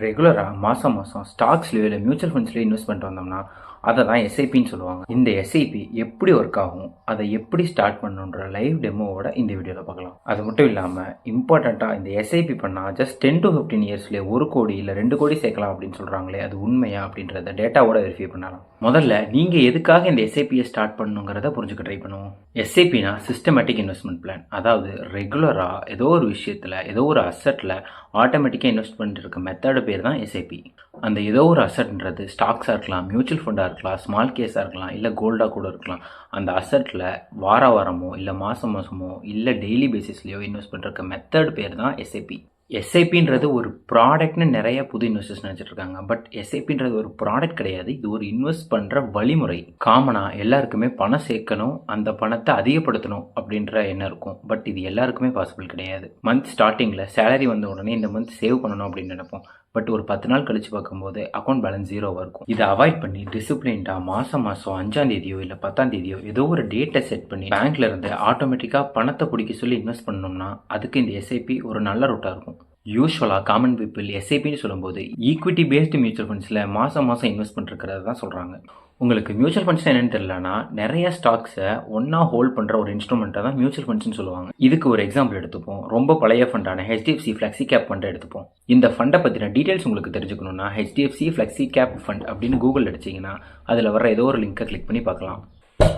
ரெகுலராக மாதம் மாதம் ஸ்டாக்ஸ்லையோ இல்லை மியூச்சுவல் ஃபண்ட்ஸ்லையோ இன்வெஸ்ட் பண்ணிட்டு வந்தோம்னா அதை தான் எஸ்ஐபின்னு சொல்லுவாங்க. இந்த எஸ்ஐபி எப்படி ஒர்க் ஆகும், அதை எப்படி ஸ்டார்ட் பண்ணணுன்ற லைவ் டெமோவோட இந்த வீடியோவில் பார்க்கலாம். அது மட்டும் இல்லாமல் இம்பார்ட்டண்ட்டாக இந்த எஸ்ஐபி பண்ணால் ஜஸ்ட் 10 to 15 இயர்ஸ்லேயே 1 கோடி இல்லை 2 கோடி சேர்க்கலாம் அப்படின்னு சொல்கிறாங்களே, அது உண்மையா அப்படின்றத டேட்டாவோட வெரிஃபை பண்ணலாம். முதல்ல நீங்கள் எதுக்காக இந்த எஸ்ஐபியை ஸ்டார்ட் பண்ணணுங்கிறத புரிஞ்சுக்க ட்ரை பண்ணுவோம். எஸ்ஐபினா சிஸ்டமேட்டிக் இன்வெஸ்ட்மெண்ட் பிளான். அதாவது ரெகுலராக ஏதோ ஒரு விஷயத்தில் ஏதோ ஒரு அசட்டில் ஆட்டோமேட்டிக்காக இன்வெஸ்ட் பண்ணிட்டு இருக்க மெத்தடு பேர் தான் எஸ்ஐபி. அந்த ஏதோ ஒரு அசட்ன்றது ஸ்டாக்ஸாக இருக்கலாம், மியூச்சுவல் ஃபண்டாக இருக்கலாம், ஸ்மால் கேஸாக இருக்கலாம், இல்லை கோல்டாக கூட இருக்கலாம். அந்த அசட்டில் வாரமோ இல்லை மாதமோ இல்லை டெய்லி பேசிஸ்லையோ இன்வெஸ்ட் பண்ணுற மெத்தட் பேர் தான் எஸ்ஐபி. எஸ்ஐபின்றது ஒரு ப்ராடக்ட்னு நிறைய புது இன்வெஸ்டர்ஸ் நினச்சிட்டு இருக்காங்க. பட் எஸ்ஐபின்றது ஒரு ப்ராடக்ட் கிடையாது, இது ஒரு இன்வெஸ்ட் பண்ணுற வழிமுறை. காமனாக எல்லாருக்குமே பணம் சேர்க்கணும், அந்த பணத்தை அதிகப்படுத்தணும் அப்படின்ற எண்ணம் இருக்கும். பட் இது எல்லாருக்குமே பாசிபிள் கிடையாது. மந்த் ஸ்டார்டிங்கில் சேலரி வந்த உடனே இந்த மந்த் சேவ் பண்ணணும் அப்படின்னு நினைப்போம். பட் ஒரு 10 நாள் கழிச்சு பார்க்கும்போது அக்கௌண்ட் பேலன்ஸ் 0 இருக்கும். இதை அவாய்ட் பண்ணி டிசிப்ளின்டாக மாதம் 5ஆம் தேதியோ இல்லை 10ஆம் தேதியோ ஏதோ ஒரு டேட்டை செட் பண்ணி பேங்க்ல இருந்து ஆட்டோமேட்டிக்காக பணத்தை பிடிக்க சொல்லி இன்வெஸ்ட் பண்ணோம்னா அதுக்கு இந்த எஸ்ஐபி ஒரு நல்ல ரூட்டாக இருக்கும். யூஸ்வலாக காமன் பீப்புள் எஸ்ஐபின்னு சொல்லும்போது ஈக்விட்டி பேஸ்டு மியூச்சுவல் ஃபண்ட்ஸில் மாதம் இன்வெஸ்ட் பண்ணுறது தான் சொல்கிறாங்க. உங்களுக்கு மியூச்சுவல் ஃபண்ட்ஸ் என்னன்னு தெரியலனா நிறைய ஸ்டாக்ஸை ஒன்றா ஹோல்ட் பண்ணுற ஒரு இன்ஸ்ட்ருமெண்ட்டை தான் மியூச்சுவல் ஃபண்ட்ஸ்னு சொல்லுவாங்க. இதுக்கு ஒரு எக்ஸாம்பிள் எடுத்துப்போம். ரொம்ப பழைய ஃபண்டான ஹெச்டிஎஃப்சி ஃப்ளெக்ஸி கேப் ஃபண்டை எடுத்துப்போம். இந்த ஃபண்டை பற்றின டீட்டெயில்ஸ் உங்களுக்கு தெரிஞ்சுக்கணுன்னா ஹெச்டிஎஃப்சி ஃப்ளெக்ஸி கேப் ஃபண்ட் அப்படின்னு கூகுள் அடிச்சிங்கன்னா அதில் வர ஏதோ ஒரு லிங்கை கிளிக் பண்ணி பார்க்கலாம்.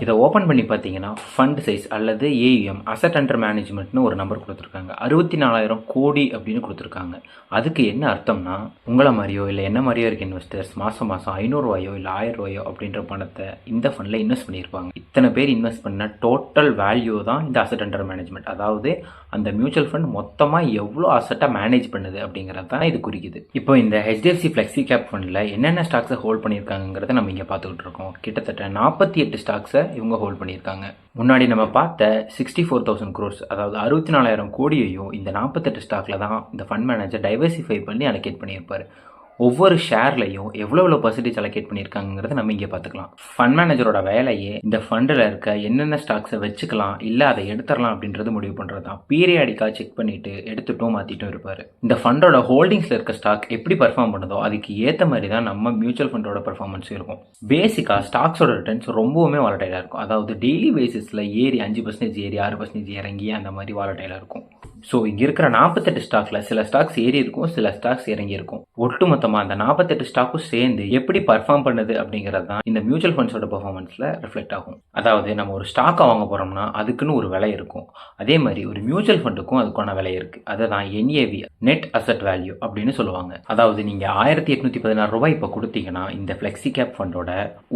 இதை ஓப்பன் பண்ணி பார்த்தீங்கன்னா ஃபண்ட் சைஸ் அல்லது ஏயுஎம் அசட் அண்டர் மேனேஜ்மெண்ட்னு ஒரு நம்பர் கொடுத்துருக்காங்க. 64,000 கோடி அப்படின்னு கொடுத்துருக்காங்க. அதுக்கு என்ன அர்த்தம்னா உங்களை மாதிரியோ இல்லை என்ன மாதிரியோ இருக்க இன்வெஸ்டர்ஸ் மாதம் 500 ரூபாயோ இல்லை 1000 ரூபாயோ அப்படின்ற பணத்தை இந்த ஃபண்டில் இன்வெஸ்ட் பண்ணியிருப்பாங்க. இத்தனை பேர் இன்வெஸ்ட் பண்ண டோட்டல் வேல்யூ தான் இந்த அசட் அண்டர் மேனேஜ்மெண்ட். அதாவது அந்த மியூச்சுவல் ஃபண்ட் மொத்தமாக எவ்வளோ அசட்டை மேனேஜ் பண்ணுது அப்படிங்கிறது தான் இது குறிக்குது. இப்போ இந்த ஹெச்டிஎஃப்சி ஃப்ளெக்ஸி கேப் ஃபண்டில் என்னென்ன ஸ்டாக்ஸை ஹோல்ட் பண்ணியிருக்காங்கிறத நம்ம இங்கே பார்த்துக்கிட்டு இருக்கோம். கிட்டத்தட்ட 48 ஸ்டாக்ஸை இவங்க ஹோல்ட் பண்ணியிருக்காங்க. முன்னாடி நம்ம பார்த்த 64,000 crores அதாவது 64,000 கோடியையும் இந்த 48 ஸ்டாக்ல தான் இந்த ஃபண்ட் மேனேஜர் டைவர்சிஃபை பண்ணி அலோகேட் பண்ணியிருப்பாரு. ஒவ்வொரு ஷேர்லையும் எவ்வளோ பர்சன்டேஜ் அலோகேட் பண்ணியிருக்காங்கிறத நம்ம இங்கே பார்த்துக்கலாம். ஃபண்ட் மேனேஜரோட வேலையே இந்த ஃபண்டில் இருக்க என்னென்ன ஸ்டாக்ஸை வச்சுக்கலாம் இல்லை அதை எடுத்துடலாம் அப்படின்றது முடிவு பண்ணுறது தான். பீரியாடிக்காக செக் பண்ணிட்டு எடுத்துட்டும் மாற்றிட்டும் இருப்பார். இந்த ஃபண்டோட ஹோல்டிங்ஸில் இருக்க ஸ்டாக் எப்படி பர்ஃபார்ம் பண்ணுதோ அதுக்கு ஏற்ற மாதிரி தான் நம்ம மியூச்சுவல் ஃபண்டோட பர்ஃபார்மன்ஸ் இருக்கும். பேசிக்காக ஸ்டாக்ஸோட ரிட்டர்ன்ஸ் ரொம்பவுமே வாலட்டைலாக இருக்கும். அதாவது டெய்லி பேசிஸில் ஏறி 5% ஏறி 6% இறங்கி அந்த மாதிரி வாலட்டைலாக இருக்கும். ஸோ இங்கே இருக்கிற 48 ஸ்டாக்ல சில ஸ்டாக்ஸ் ஏறி இருக்கும், சில ஸ்டாக்ஸ் இறங்கி இருக்கும். ஒட்டுமொத்தமாக அந்த 48 ஸ்டாக்கும் சேர்ந்து எப்படி பர்ஃபார்ம் பண்ணுது அப்படிங்கிறது தான் இந்த மியூச்சுவல் ஃபண்ட்ஸோட பர்ஃபார்மன்ஸில் ரிஃப்ளெக்ட் ஆகும். அதாவது நம்ம ஒரு ஸ்டாக்கை வாங்க போகிறோம்னா அதுக்குன்னு ஒரு விலை இருக்கும். அதே மாதிரி ஒரு மியூச்சுவல் ஃபண்டுக்கும் அதுக்கான விலை இருக்குது. அதை தான் NAV நெட் அசட் வேல்யூ அப்படின்னு சொல்லுவாங்க. அதாவது நீங்கள் 1816 ரூபாய் இப்போ கொடுத்தீங்கன்னா இந்த ஃப்ளெக்ஸி கேப் ஃபண்டோட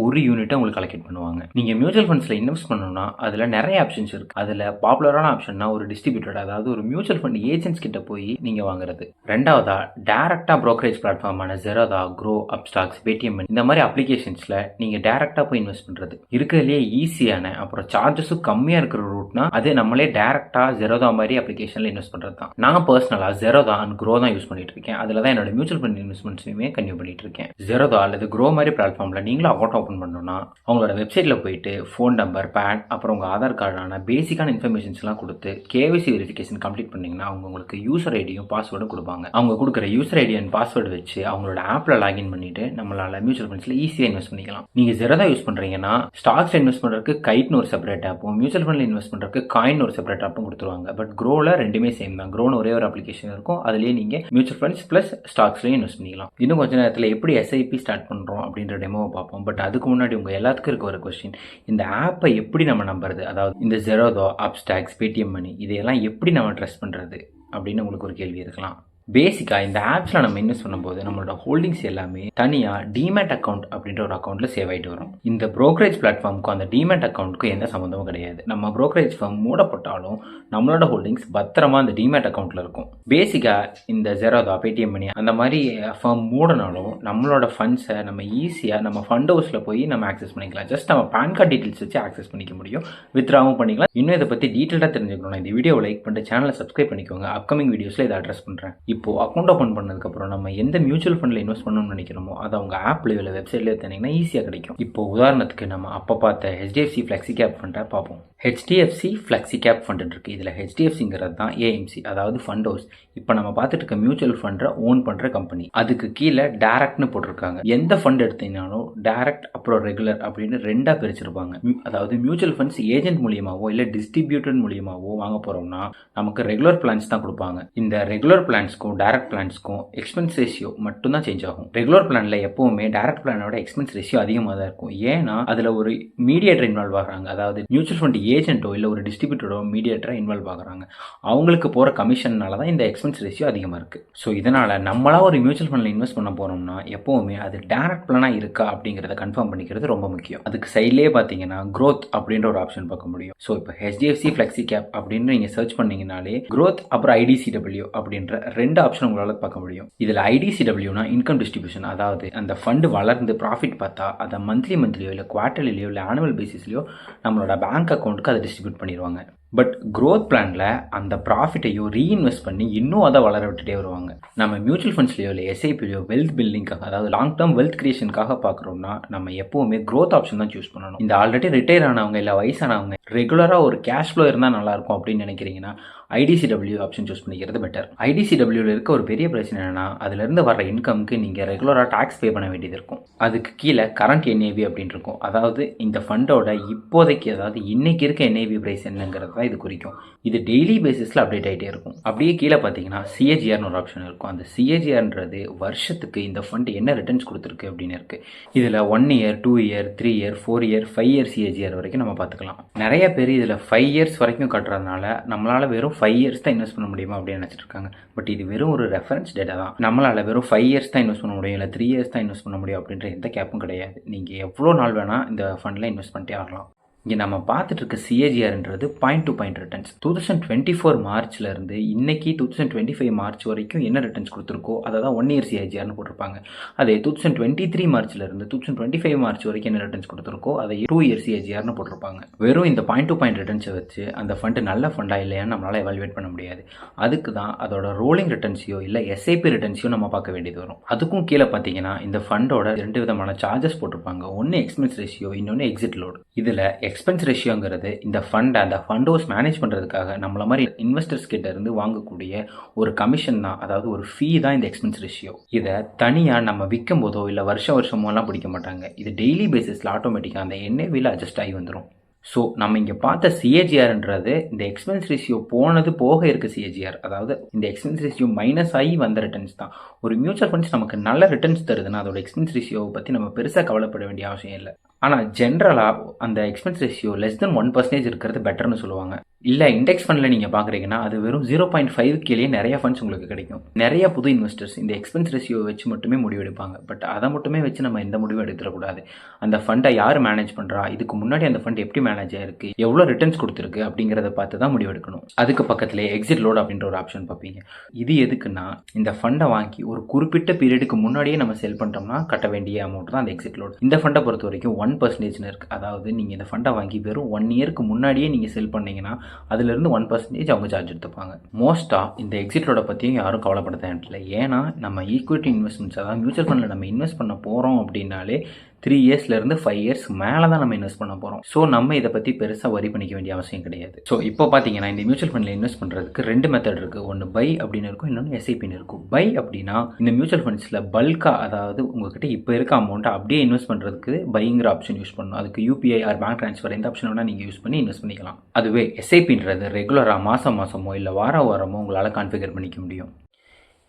ஒரு யூனிட்டை உங்களுக்கு அலோகேட் பண்ணுவாங்க. நீங்கள் மியூச்சுவல் ஃபண்ட்ஸில் இன்வெஸ்ட் பண்ணணும்னா அதில் நிறைய ஆப்ஷன்ஸ் இருக்குது. அதில் பாப்புலரான ஆப்ஷன்னா ஒரு டிஸ்ட்ரிபியூட்டர், அதாவது ஒரு மியூச்சுவல் ஃபண்ட் ஏஜென்ட்ஸ் கிட்ட போய் நீங்க வாங்குறது. ரெண்டாவதா டைரக்டா brokerage பிளாட்ஃபார்மான Zerodha, Groww, Upstocks, Paytm இந்த மாதிரி அப்ளிகேஷன்ஸ்ல நீங்க டைரக்டா போய் இன்வெஸ்ட் பண்றது. இருக்கிறதுலே ஈஸியான அப்புறம் சார்ஜஸும் கம்மியா இருக்கிற ரூட்னா அது நம்மளே டைரக்டா Zerodha மாதிரி அப்ளிகேஷன்ல இன்வெஸ்ட் பண்றது தான். நான் பர்சனலா Zerodha and Groww தான் யூஸ் பண்ணிட்டு இருக்கேன். அதுல தான் என்னோட மியூச்சுவல் ஃபண்ட் இன்வெஸ்ட்மெண்ட்ஸுமே கன்டினியூ பண்ணிட்டு இருக்கேன். Zerodha அல்லது Groww மாதிரி பிளாட்ஃபார்ம்ல நீங்களும் அக்கௌண்ட் ஓபன் பண்ணணும்னா அவங்களோட வெப்சைட்ல போயிட்டு ஃபோன் நம்பர், பேன் அப்புறம் உங்க ஆதார் கார்டான பேசிக்கான இன்ஃபர்மேஷன்ஸ் எல்லாம் கொடுத்து KYC வெரிஃபிகேஷன் கம்ப்ளீட் பண்ணீங்கன்னா அவங்க உங்களுக்கு யூசர் ஐடியும் பாஸ்வேர்டும் கொடுப்பாங்க. அவங்க கொடுக்குற யூசர் ஐடி அண்ட் பாஸ்வேர்டு வச்சு அவங்களோட ஆப்ல லாகின் பண்ணிட்டு நம்மளால மியூச்சுவல் ஃபண்ட்ஸ்ல ஈஸியாக இன்வெஸ்ட் பண்ணிக்கலாம். நீங்க Zerodha யூஸ் பண்றீங்கன்னா ஸ்டாக்ஸ் இன்வெஸ்ட் பண்றதுக்கு கைட்னு ஒரு செப்பரேட் ஆப்பும், மியூச்சுவல் ஃபண்ட்ல இன்வெஸ்ட் பண்றதுக்கு காயின் ஒரு செப்பரேட் ஆப்பும் கொடுத்துருவாங்க. பட் Growwல ரெண்டுமே சேம் தான். Growwனு ஒரே ஒரு அப்ளிகேஷன் இருக்கும். அதுலயே நீங்க மியூச்சுவல் ஃபண்ட்ஸ் பிளஸ் ஸ்டாக்ஸ்லயும் இன்வெஸ்ட் பண்ணிக்கலாம். இன்னும் கொஞ்ச நேரத்தில் எப்படி எஸ்ஐபி ஸ்டார்ட் பண்றோம் அப்படின்ற டெமோவை பார்ப்போம். பட் அதுக்கு முன்னாடி உங்க எல்லாத்துக்கும் இருக்க ஒரு கொஸ்டின், இந்த ஆப்பை எப்படி நம்ம நம்புறது? அதாவது இந்த Zerodha, Upstocks, Paytm மணி இதையெல்லாம் எப்படி நம்ம ட்ரஸ்ட் பண்றது அப்படின்னு உங்களுக்கு ஒரு கேள்வி இருக்கலாம். பேசிக்காக இந்த ஆப்ஸில் நம்ம இன்வெஸ்ட் பண்ணும்போது நம்மளோட ஹோல்டிங்ஸ் எல்லாமே தனியாக டிமேட் அக்கௌண்ட் அப்படின்ற ஒரு அக்கௌண்ட்டில் சேவ் ஆகிட்டு வரும். இந்த brokerage பிளாட்ஃபார்முக்கும் அந்த டிமேட் அக்கௌண்ட்டுக்கும் எந்த சம்மந்தமும் கிடையாது. நம்ம brokerage ஃபார்ம் மூடப்பட்டாலும் நம்மளோட ஹோல்டிங்ஸ் பத்திரமா அந்த டிமேட் அக்கௌண்ட்டில் இருக்கும். பேசிக்காக இந்த Zerodha, Paytm மணி அந்த மாதிரி ஃபார்ம் மூடனாலும் நம்மளோட ஃபண்ட்ஸை நம்ம ஈஸியாக நம்ம ஃபண்ட் ஹவுஸில் போய் நம்ம ஆக்சஸ் பண்ணிக்கலாம். ஜஸ்ட் நம்ம பேன் கார்டு டீட்டெயில்ஸ் வச்சு ஆக்சஸ் பண்ணிக்க முடியும், வித்ராவும் பண்ணிக்கலாம். இன்னும் இதை பற்றி டீட்டெயிலாக தெரிஞ்சுக்கணும். இந்த வீடியோவை லைக் பண்ணிட்டு சேனலை சப்ஸ்கிரைப் பண்ணிக்கோங்க. அப்கமிங் வீடியோஸில் இதை அட்ரஸ் பண்ணுறேன். இப்போது அக்கௌண்ட் ஓப்பன் பண்ணதுக்கப்புறம் நம்ம எந்த மியூச்சுவல் ஃபண்டில் இன்வெஸ்ட் பண்ணணும்னு நினைக்கிறோமோ அதை அவங்க ஆப்லேயோ இல்லை வெப்சைட்லேயோ தந்தீங்கன்னா ஈஸியாக கிடைக்கும். இப்போ உதாரணத்துக்கு நம்ம அப்போ பார்த்த ஹெச்டிஎஃப்சி ஃப்ளெக்ஸி கேப் ஃபண்டை பார்ப்போம். ஹெச்டிஎஃப்சி ஃப்ளெக்ஸி கேப் ஃபண்ட் இருக்குது. இதில் ஹெச்டிஎஃப்சிங்கிறது தான் ஏஎம்சி, அதாவது ஃபண்ட் ஹவுஸ். இப்போ நம்ம பார்த்துட்டு இருக்க மியூச்சுவல் ஃபண்டை ஓன் பண்ணுற கம்பெனி. அதுக்கு கீழே டேரக்ட்னு போட்டிருக்காங்க. எந்த ஃபண்ட் எடுத்தீங்கன்னாலும் டேரக்ட் அப்புறம் ரெகுலர் அப்படின்னு ரெண்டாக பிரிச்சிருப்பாங்க. அதாவது மியூச்சுவல் ஃபண்ட்ஸ் ஏஜென்ட் மூலியமாவோ இல்லை டிஸ்ட்ரிபியூட்டர் மூலியமாவோ வாங்க போகிறோம்னா நமக்கு ரெகுலர் பிளான்ஸ் தான் கொடுப்பாங்க. இந்த ரெகுலர் பிளான்ஸ்க்கும் டேரக்ட் பிளான்ஸ்க்கும் எக்ஸ்பென்ஸ் ரேஷியோ மட்டும் தான் சேஞ்ச் ஆகும். ரெகுலர் பிளானில் எப்போவுமே டேரக்ட் பிளானோட எக்ஸ்பென்ஸ் ரேஷியோ அதிகமாக தான் இருக்கும். ஏன்னா அதில் ஒரு மீடியேட்டர் இன்வால்வ் ஆகிறாங்க. அதாவது மியூச்சுவல் ஃபண்ட் ஏஜென்ட்டோ இல்லை ஒரு டிஸ்ட்ரிபியூட்டரோ மீடியேட்டராக இன்வால்வ் ஆகுறாங்க. அவங்களுக்கு போகிற கமிஷன்னால தான் இந்த எக்ஸ்பென்ஸ் ரேஷியோ அதிகமாக இருக்குது. ஸோ இதனால் நம்மளா ஒரு மியூச்சுவல் ஃபண்டில் இன்வெஸ்ட் பண்ண போகிறோம்னா எப்போவுமே அது டேரக்ட் பிளானாக இருக்கா அப்படிங்கிறத கன்ஃபார்ம் பண்ணிக்கிறது ரொம்ப முக்கியம். அதுக்கு சைட்லேயே பார்த்தீங்கன்னா growth அப்படின்ற ஒரு ஆப்ஷன் பார்க்க முடியும். ஸோ இப்போ ஹெச்டிஎஃப்சி ஃப்ளெக்ஸி கேப் அப்படின்னு நீங்கள் சர்ச் பண்ணீங்கனாலே growth அப்புறம் ஐடிசிடபிள்யூ அப்படின்ற ரெண்டு ஆப்ஷன் உங்களால் பார்க்க முடியும். இதில் ஐடிசிடபிள்யூனா இன்கம் டிஸ்ட்ரிபியூஷன், அதாவது அந்த ஃபண்டு வளர்ந்து ப்ராஃபிட் பார்த்தா அதை மந்த்லியோ இல்லை குவார்டர்லியோ இல்லை ஆனுவல் பேசிஸ்லையோ நம்மளோட பேங்க் அக்கௌண்ட்டுக்கு அதை டிஸ்ட்ரிபியூட் பண்ணிடுவாங்க. பட் growth பிளானில் அந்த ப்ராஃபிட்டையோ ரீஇன்வெஸ்ட் பண்ணி இன்னும் அதை வளர விட்டுட்டே வருவாங்க. நம்ம மியூச்சுவல் ஃபண்ட்ஸ்லையோ இல்லை எஸ்ஐபிலையோ வெல்த் பில்டிங்காக, அதாவது லாங் டேர்ம் வெல்த் கிரியேஷனுக்காக பார்க்குறோம்னா நம்ம எப்போவுமே growth ஆப்ஷன் தான் சூஸ் பண்ணணும். இந்த ஆல்ரெடி ரிட்டையர் ஆனவங்க இல்லை வயசானவங்க ரெகுலராக ஒரு கேஷ் ஃப்ளோ இருந்தால் நல்லாயிருக்கும் அப்படின்னு நினைக்கிறீங்கன்னா ஐடிசிடபிள்யூ ஆப்ஷன் சூஸ் பண்ணிக்கிறது பெட்டர். ஐடிசிடபிள்யூவில் இருக்க ஒரு பெரிய பிரச்சனை என்னன்னா அதுலேருந்து வர இன்கம்க்கு நீங்கள் ரெகுலராக டாக்ஸ் பே பண்ண வேண்டியது இருக்கும். அதுக்கு கீழே கரண்ட் என்ஏவி அப்படின்னு இருக்கும். அதாவது இந்த ஃபண்டோட இப்போதைக்கு, அதாவது இன்னைக்கு இருக்க என்ஏவி ப்ரைஸ் என்னங்கிறது தான் இது குறிக்கும். இது டெய்லி பேசிஸில் அப்டேட் ஆகிட்டே இருக்கும். அப்படியே கீழே பார்த்தீங்கன்னா சிஏஜிஆர்னு ஒரு ஆப்ஷன் இருக்கும். அந்த சிஏஜிஆர்ன்றது வருஷத்துக்கு இந்த ஃபண்ட் என்ன ரிட்டர்ன்ஸ் கொடுத்துருக்கு அப்படின்னு இருக்குது. இதில் 1 year 2 year 3 year 4 year 5 year CAGR வரைக்கும் நம்ம பார்த்துக்கலாம். நிறைய பேர் இதில் 5 இயர்ஸ் வரைக்கும் கட்டுறதுனால நம்மளால் வெறும் 5 இயர்ஸ் தான் இன்வெஸ்ட் பண்ண முடியுமா அப்படின்னு நினச்சிட்டு இருக்காங்க. பட் இது வெறும் ஒரு ரெஃபரன்ஸ் டேட்டா தான். நம்மளால் வெறும் 5 இயர்ஸ் தான் இன்வெஸ்ட் பண்ண முடியும் இல்லை 3 இயர்ஸ் தான் இன்வெஸ்ட் பண்ண முடியும் அப்படின்ற எந்த கேப்பும் கிடையாது. நீங்கள் எவ்வளோ நாள் வேணால் இந்த ஃபண்டில் இன்வெஸ்ட் பண்ணிட்டே ஆகலாம். இங்கே நம்ம பார்த்துட்டு இருக்க சிஏஜிஆர்ன்றது பாயிண்ட் டு பாயிண்ட் ரிட்டர்ன்ஸ். 2024 மார்ச்லேருந்து இன்னைக்கு 2025 மார்ச் வரைக்கும் என்ன ரிட்டர்ன்ஸ் கொடுத்துருக்கோ அதை தான் 1 இயர் சிஏஜிஆர்னு போட்டிருப்பாங்க. அதே 2023 மார்ச்லேருந்து 2025 மார்ச் வரைக்கும் என்ன ரிட்டர்ன்ஸ் கொடுத்துருக்கோ அதை 2 இயர் சிஏஜிஆர்னு போட்டிருப்பாங்க. வெறும் இந்த பாயிண்ட் டு பாயிண்ட் ரிட்டர்ன்ஸை வச்சு அந்த ஃபண்டு நல்ல ஃபண்டா இல்லையான்னு நம்மளால் எவாலுவேட் பண்ண முடியாது. அதுக்கு தான் அதோட ரோலிங் ரிட்டர்ன்ஸையோ இல்லை எஸ்ஐபி ரிட்டர்ன்ஸையோ நம்ம பார்க்க வேண்டியது வரும். அதுக்கும் கீழே பார்த்தீங்கன்னா இந்த ஃபண்டோட 2 விதமான சார்ஜஸ் போட்டிருப்பாங்க. ஒன்று எக்ஸ்பென்ஸ் ரேஷியோ, இன்னொன்று எக்ஸிட் லோடு. இதில் எக்ஸ்பென்ஸ் ரேஷியோங்கிறது இந்த ஃபண்டை அந்த ஃபண்ட் ஹவுஸ் மேனேஜ் பண்ணுறதுக்காக நம்மள மாதிரி இன்வெஸ்டர்ஸ் கிட்ட இருந்து வாங்கக்கூடிய ஒரு கமிஷன் தான், அதாவது ஒரு ஃபீ தான் இந்த எக்ஸ்பென்ஸ் ரேஷியோ. இதை தனியாக நம்ம விற்கும் போதோ இல்லை வருஷமோலாம் பிடிக்க மாட்டாங்க. இது டெய்லி பேசிஸில் ஆட்டோமேட்டிக்காக அந்த என்ஏவியில் அட்ஜஸ்ட் ஆகி வந்துடும். ஸோ நம்ம இங்கே பார்த்த சிஏஜிஆர்ன்றது இந்த எக்ஸ்பென்ஸ் ரேஷியோ போனது போக இருக்க சிஏஜிஆர், அதாவது இந்த எக்ஸ்பென்ஸ் ரேஷியோ மைனஸ் ஆகி வந்த ரிட்டர்ன்ஸ் தான். ஒரு மியூச்சுவல் ஃபண்ட்ஸ் நமக்கு நல்ல ரிட்டர்ன்ஸ் தருதுன்னா அதோட எக்ஸ்பென்ஸ் ரேஷியோவை பற்றி நம்ம பெருசாக கவலைப்பட வேண்டிய அவசியம் இல்லை. ஆனால் ஜென்ரலாக அந்த எக்ஸ்பென்ஸ் ரேஷியோ லெஸ் தென் 1% இருக்கிறது பெட்டர்னு சொல்லுவாங்க. இல்லை இண்டெக்ஸ் ஃபண்டில் நீங்கள் பார்க்குறீங்கன்னா அது வெறும் 0.5 கீழே நிறைய ஃபண்ட்ஸ் உங்களுக்கு கிடைக்கும். நிறைய புது இன்வெஸ்டர்ஸ் இந்த எக்ஸ்பென்ஸ் ரேஷியோ வச்சு மட்டுமே முடிவெடுப்பாங்க. பட் அதை மட்டுமே வச்சு நம்ம எந்த முடிவும் எடுத்துடக்கூடாது. அந்த ஃபண்டை யார் மேனேஜ் பண்ணுறா, இதுக்கு முன்னாடி அந்த ஃபண்ட் எப்படி மேனேஜ் ஆயிருக்கு, எவ்வளோ ரிட்டர்ன்ஸ் கொடுத்துருக்கு அப்படிங்கிறத பார்த்து தான் முடிவெடுக்கணும். அதுக்கு பக்கத்தில் எக்ஸிட் லோட் அப்படின்ற ஒரு ஆப்ஷன் பார்ப்பீங்க. இது எதுக்குன்னா இந்த ஃபண்டை வாங்கி ஒரு குறிப்பிட்ட பீரியடுக்கு முன்னாடியே நம்ம செல் பண்ணிட்டோம்னா கட்ட வேண்டிய அமௌண்ட் தான் அந்த எக்ஸிட் லோட். இந்த ஃபண்டை பொறுத்த வரைக்கும் 1% இருக்குது. அதாவது நீங்கள் இந்த ஃபண்டை வாங்கி வெறும் 1 இயருக்கு முன்னாடியே நீங்கள் செல் பண்ணீங்கன்னா அதுலேருந்து 1% அவங்க சார்ஜ் எடுத்துப்பாங்க. மோஸ்ட்டாக இந்த எக்ஸிட்டோட பற்றியும் யாரும் கவலைப்பட தேவையில்லை. ஏன்னா நம்ம ஈக்விட்டி இன்வெஸ்ட்மெண்ட்ஸ், அதாவது மியூச்சுவல் ஃபண்டில் நம்ம இன்வெஸ்ட் பண்ண போகிறோம் அப்படின்னாலே 3 இயர்ஸ்லேருந்து 5 இயர்ஸ் மேலே தான் நம்ம இன்வெஸ்ட் பண்ண போகிறோம். ஸோ நம்ம இதை பற்றி பெருசாக வரி பண்ணிக்க வேண்டிய அவசியம் கிடையாது. ஸோ இப்போ பார்த்தீங்கன்னா இந்த மியூச்சுவல் ஃபண்டில் இன்வெஸ்ட் பண்ணுறதுக்கு 2 மெத்தட் இருக்குது. ஒன்று பை அப்படின்னு இருக்கும், இன்னொன்று எஸ்ஐபின்னு இருக்கும். பை அப்படின்னா இந்த மியூச்சுவல் ஃபண்ட்ஸில் பல்காக, அதாவது உங்ககிட்ட இப்போ இருக்க அமௌண்ட்டை அப்படியே இன்வெஸ்ட் பண்ணுறதுக்கு பைங்கிற ஆப்ஷன் யூஸ் பண்ணணும். அதுக்கு யூபிஐ ஆர் பேங்க் ட்ரான்ஸ்ஃபர் எந்த ஆப்ஷன் வேணால் நீங்கள் யூஸ் பண்ணி இன்வெஸ்ட் பண்ணிக்கலாம். அதுவே எஸ்ஐபின்றது ரெகுலராக மாதமோ இல்லை வாரமோ உங்களால் கான்ஃபிகர் பண்ணிக்க முடியும்.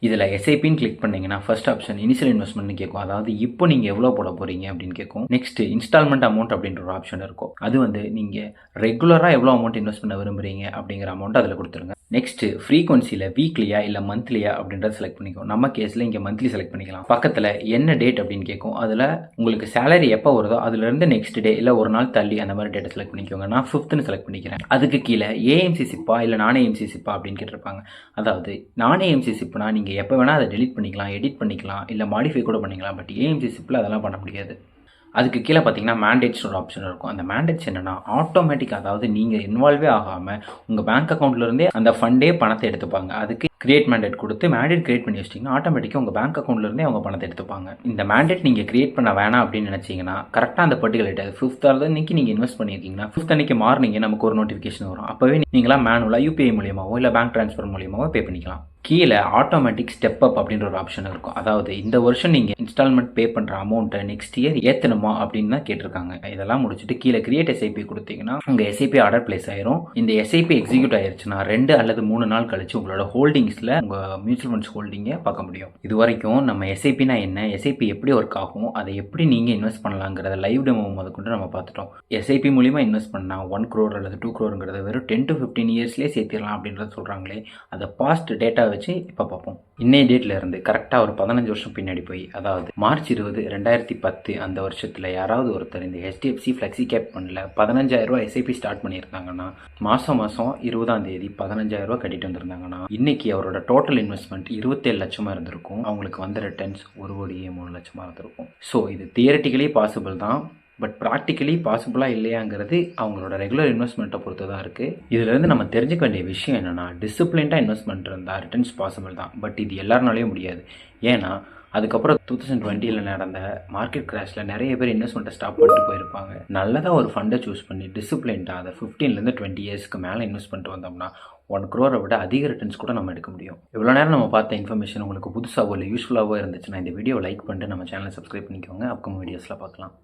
இதில் எஸ்ஐபின்னு கிளிக் பண்ணிங்கன்னா ஃபர்ஸ்ட் ஆப்ஷன் இனிஷியல் இன்வெஸ்ட்மெண்ட்னு கேட்கும். அதாவது இப்போ நீங்கள் எவ்வளோ போட போகிறீங்க அப்படின்னு கேட்கும். நெக்ஸ்ட் இன்ஸ்டால்மெண்ட் அமௌண்ட் அப்படின்ற ஒரு ஆப்ஷன் இருக்கும். அது வந்து நீங்கள் ரெகுலராக எவ்வளோ அமௌண்ட் இன்வெஸ்ட் பண்ண விரும்புகிறீங்க அப்படிங்கிற அமௌண்ட் அதில் கொடுத்துருங்க. நெக்ஸ்ட் ஃப்ரீக்வன்சியில் வீக்லியா இல்லை மந்த்லியா அப்படின்றத செலக்ட் பண்ணிக்கும். நம்ம கேஸில் இங்கே மந்த்லி செலக்ட் பண்ணிக்கலாம். பக்கத்தில் என்ன டேட் அப்படின்னு கேட்கும். அதில் உங்களுக்கு சேலரி எப்போ வருதோ அதுலேருந்து நெக்ஸ்ட் டே இல்லை ஒரு நாள் தள்ளி அந்த மாதிரி டேட்டை செலக்ட் பண்ணிக்கோங்க. நான் 5th செலக்ட் பண்ணிக்கிறேன். அதுக்கு கீழே ஏஎம்சி சிப்பா இல்லை நான் ஏஎம்சி சிப்பா அப்படின்னு கேட்டிருப்பாங்க. அதாவது நான் ஏஎம்சி சிப்னா நீங்கள் எப்போ வேணால் அதை டெலிட் பண்ணிக்கலாம், எடிட் பண்ணிக்கலாம், இல்லை மாடிஃபை கூட பண்ணிக்கலாம். பட் ஏஎம்சி சிப்பில் அதெல்லாம் பண்ண முடியாது. அதுக்கு கீழே பார்த்தீங்கன்னா மேண்டேட்ஸ் ஒரு ஆப்ஷன் இருக்கும். அந்த மேண்டேட்ஸ் என்னென்னா ஆட்டோமேட்டிக், அதாவது நீங்கள் இன்வால்வே ஆகாமல் உங்கள் பேங்க் அக்கௌண்ட்லேருந்தே அந்த ஃபண்டே பணத்தை எடுத்துப்பாங்க. அதுக்கு கிரியேட் மேண்டேட் கொடுத்து மேண்டேட் கிரியேட் பண்ணி வச்சிட்டிங்கன்னா ஆட்டோமேட்டிக்காக உங்கள் பேங்க் அக்கௌண்ட்லேருந்தே அவங்க பணத்தை எடுத்துப்பாங்க. இந்த மேண்டேட் நீங்கள் கிரியேட் பண்ண வேணாம் அப்படின்னு நினச்சிங்கன்னா கரெக்டாக அந்த பர்டிகுலர் டேட் 5th அன்னைக்கு நீங்கள் இன்வெஸ்ட் பண்ணியிருக்கீங்கன்னா 5th அன்னைக்கு மார்னிங் நமக்கு ஒரு நோட்டிஃபிகேஷன் வரும். அப்போவே நீங்களாம் மேனுவலாக யூபிஐ மூலியமாவோ இல்லை பேங்க் ட்ரான்ஸ்ஃபர் மூலியமாவோ பே பண்ணிக்கலாம். கீழே ஆட்டோமேட்டிக் ஸ்டெப் அப் அப்படின்ற ஒரு ஆப்ஷன் இருக்கும். அதாவது இந்த வருஷம் நீங்கள் இன்ஸ்டால்மெண்ட் பே பண்ணுற அமௌண்ட்டை நெக்ஸ்ட் இயர் ஏற்றணுமா அப்படின்னு தான் கேட்டிருக்காங்க. இதெல்லாம் முடிச்சுட்டு கீழே கிரியேட் எஸ்ஐபி கொடுத்தீங்கன்னா உங்கள் எஸ்ஐபி ஆர்டர் பிளேஸ் ஆயிரும். இந்த எஸ்ஐபி எக்ஸிக்யூட் ஆயிருச்சுன்னா 2 அல்லது 3 நாள் கழிச்சு உங்களோட ஹோல்டிங்ஸில் உங்கள் மியூச்சுவல் ஃபண்ட்ஸ் ஹோல்டிங்கை பார்க்க முடியும். இது வரைக்கும் நம்ம எஸ்ஐபினா என்ன, எஸ்ஐபி எப்படி ஒர்க் ஆகும், அதை எப்படி நீங்கள் இன்வெஸ்ட் பண்ணலாங்கிறத லைவ் டெமோ முதற்கொண்டு நம்ம பார்த்துட்டோம். எஸ்ஐபி மூலியமாக இன்வெஸ்ட் பண்ணால் 1 crore அல்லது 2 crore வெறும் 10 to 15 இயர்ஸ்லேயே சேர்த்திடலாம் அப்படின்றத சொல்கிறாங்களே, அதை பாஸ்ட் டேட்டா வச்சு இப்போ பார்ப்போம். இன்னைய டேட்ல இருந்து கரெக்டாக ஒரு 15 வருஷம் பின்னாடி போய், அதாவது மார்ச் 20, 2010 அந்த வருஷத்தில் யாராவது ஒருத்தர் இந்த HDFC ஃப்ளெக்ஸி கேப் ஃபண்டில் 15,000 ரூபாய் எஸ்ஐபி ஸ்டார்ட் பண்ணியிருந்தாங்கன்னா மாதம் 20ஆம் தேதி 15,000 ரூபாய் கட்டிட்டு வந்திருந்தாங்கன்னா இன்னைக்கு அவரோட டோட்டல் இன்வெஸ்ட்மெண்ட் 27 லட்சமாக இருந்திருக்கும். அவங்களுக்கு வந்த ரிட்டர்ன்ஸ் 1,03 லட்சமாக இருந்திருக்கும். ஸோ இது தியரட்டிக்கலி பாசிபிள் தான், பட் ப்ராக்டிக்கலி பாசிபிளாக இல்லையாங்கிறது அவங்களோட ரெகுலர் இன்வெஸ்ட்மெண்ட்டை பொறுத்து தான் இருக்குது. இதிலேருந்து நம்ம தெரிஞ்சுக்க வேண்டிய விஷயம் என்னென்னா, டிசிப்ளின்டாக இன்வெஸ்ட்மெண்ட் இருந்தால் ரிட்டர்ன்ஸ் பாசிபிள் தான், பட் இது எல்லாருனாலையும் முடியாது. ஏன்னா அதுக்கப்புறம் 2020 நடந்த மார்க்கெட் கிராஷில் நிறைய பேர் இன்வெஸ்ட்மெண்ட்டை ஸ்டாப் பண்ணிட்டு போயிருப்பாங்க. நல்லதாக ஒரு ஃபண்டை சூஸ் பண்ணி டிசிப்ளின்டாக அதை 15 to 20 இயர்ஸ்க்கு மேலே இன்வெஸ்ட் பண்ணிட்டு வந்தோம்னா 1 crore விட அதிக ரிட்டர்ன்ஸ் கூட நம்ம எடுக்க முடியும். இவ்வளோ நேரம் நம்ம பார்த்த இன்ஃபர்மேஷன் உங்களுக்கு புதுசாகவோ இல்லை யூஸ்ஃபுல்லாகவோ இருந்துச்சுன்னா இந்த வீடியோ லைக் பண்ணிட்டு நம்ம சேனலை சப்ஸ்கிரைப் பண்ணிக்கோங்க. அப்கமிங் வீடியோஸில் பார்க்கலாம்.